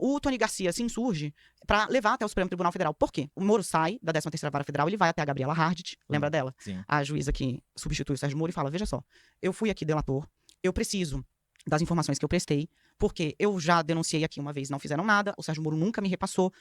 o Tony Garcia se insurge para levar até o Supremo Tribunal Federal. Por quê? O Moro sai da 13ª Vara Federal, ele vai até a Gabriela Hardt, lembra dela? Sim. A juíza que substitui o Sérgio Moro e fala, veja só, eu fui aqui delator, eu preciso das informações que eu prestei, porque eu já denunciei aqui uma vez, não fizeram nada, o Sérgio Moro nunca me repassou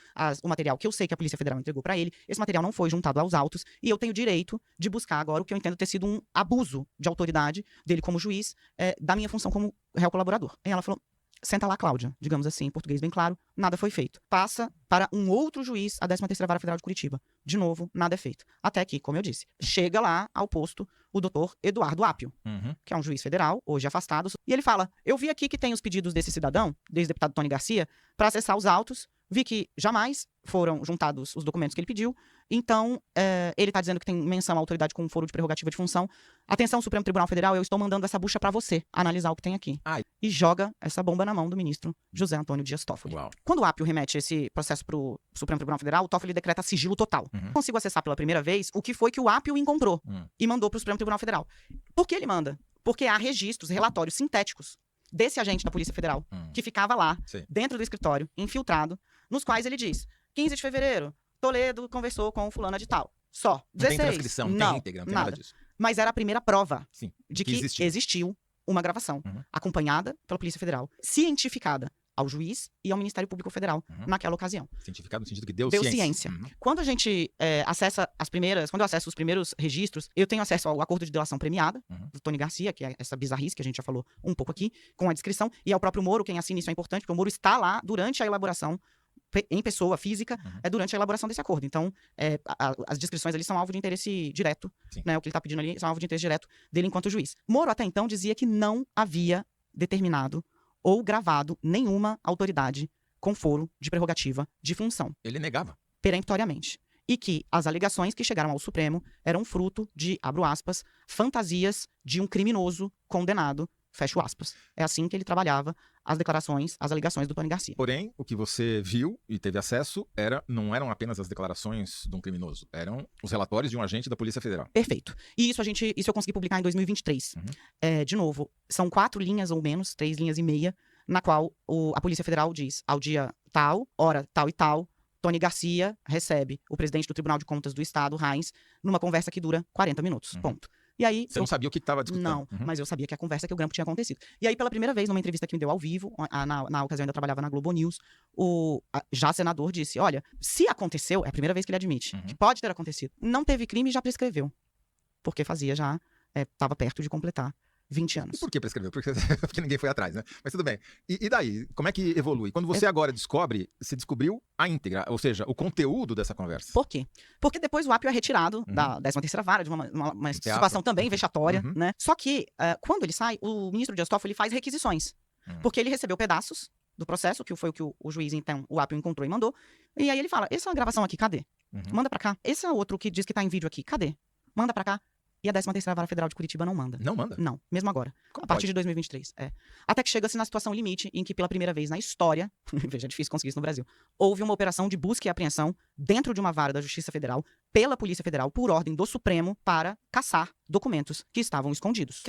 o material que eu sei que a Polícia Federal entregou para ele, esse material não foi juntado aos autos, e eu tenho direito de buscar agora o que eu entendo ter sido um abuso de autoridade dele como juiz, da minha função como réu colaborador. E ela falou, senta lá, Cláudia, digamos assim, em português bem claro, nada foi feito. Passa para um outro juiz, a 13ª Vara Federal de Curitiba. De novo, nada é feito. Até que, como eu disse, chega lá ao posto o doutor Eduardo Apio, que é um juiz federal, hoje afastado, e ele fala, eu vi aqui que tem os pedidos desse cidadão, ex-deputado Tony Garcia, para acessar os autos, vi que jamais foram juntados os documentos que ele pediu, então ele está dizendo que tem menção à autoridade com foro de prerrogativa de função. Atenção, Supremo Tribunal Federal, eu estou mandando essa bucha para você analisar o que tem aqui. E joga essa bomba na mão do ministro José Antônio Dias Toffoli. Uau. Quando o Apio remete esse processo para o Supremo Tribunal Federal, o Toffoli decreta sigilo total. Consigo acessar pela primeira vez o que foi que o Apio encontrou e mandou para o Supremo Tribunal Federal. Por que ele manda? Porque há registros, relatórios sintéticos desse agente da Polícia Federal que ficava lá, dentro do escritório, infiltrado, nos quais ele diz, 15 de fevereiro, Toledo conversou com fulana de tal. Só. 16. Não tem transcrição, não tem íntegra, não tem nada disso. Mas era a primeira prova de que existiu uma gravação acompanhada pela Polícia Federal, cientificada ao juiz e ao Ministério Público Federal naquela ocasião. Cientificado no sentido que deu ciência. Quando a gente acessa quando eu acesso os primeiros registros, eu tenho acesso ao acordo de delação premiada do Tony Garcia, que é essa bizarrice que a gente já falou um pouco aqui, com a descrição, e ao próprio Moro, quem assina isso é importante, porque o Moro está lá durante a elaboração, em pessoa física, durante a elaboração desse acordo. Então, as descrições ali são alvo de interesse direto, né? O que ele está pedindo ali são alvo de interesse direto dele enquanto juiz. Moro até então dizia que não havia determinado ou gravado nenhuma autoridade com foro de prerrogativa de função. Ele negava. Peremptoriamente. E que as alegações que chegaram ao Supremo eram fruto de, abro aspas, fantasias de um criminoso condenado, fecho aspas. É assim que ele trabalhava as declarações, as alegações do Tony Garcia. Porém, o que você viu e teve acesso não eram apenas as declarações de um criminoso, eram os relatórios de um agente da Polícia Federal. Perfeito. E isso eu consegui publicar em 2023. De novo, são 4 linhas ou menos, 3 linhas e meia, na qual a Polícia Federal diz, ao dia tal, hora tal e tal, Tony Garcia recebe o presidente do Tribunal de Contas do Estado, Reins, numa conversa que dura 40 minutos. Ponto. E aí, você não sabia o que estava discutindo? Não, mas eu sabia que a conversa, que o grampo tinha acontecido. E aí, pela primeira vez, numa entrevista que me deu ao vivo, na ocasião eu ainda trabalhava na Globo News, o já senador disse, olha, se aconteceu, é a primeira vez que ele admite, que pode ter acontecido, não teve crime e já prescreveu. Porque fazia já, estava perto de completar 20 anos. E por que prescreveu? Porque ninguém foi atrás, né? Mas tudo bem. E daí? Como é que evolui? Quando você agora você descobriu a íntegra, ou seja, o conteúdo dessa conversa. Por quê? Porque depois o Apio é retirado da 13ª Vara, de uma situação também vexatória, né? Só que, quando ele sai, o ministro Dias Toffoli faz requisições. Porque ele recebeu pedaços do processo, que foi o que o juiz, então, o Apio encontrou e mandou. E aí ele fala, essa gravação aqui, cadê? Manda pra cá. Esse é outro que diz que tá em vídeo aqui, cadê? Manda pra cá. E a 13ª Vara Federal de Curitiba não manda. Não manda? Não, mesmo agora. Como a partir pode? de 2023. Até que chega-se na situação limite em que, pela primeira vez na história, veja, é difícil conseguir isso no Brasil, houve uma operação de busca e apreensão dentro de uma vara da Justiça Federal, pela Polícia Federal, por ordem do Supremo, para caçar documentos que estavam escondidos.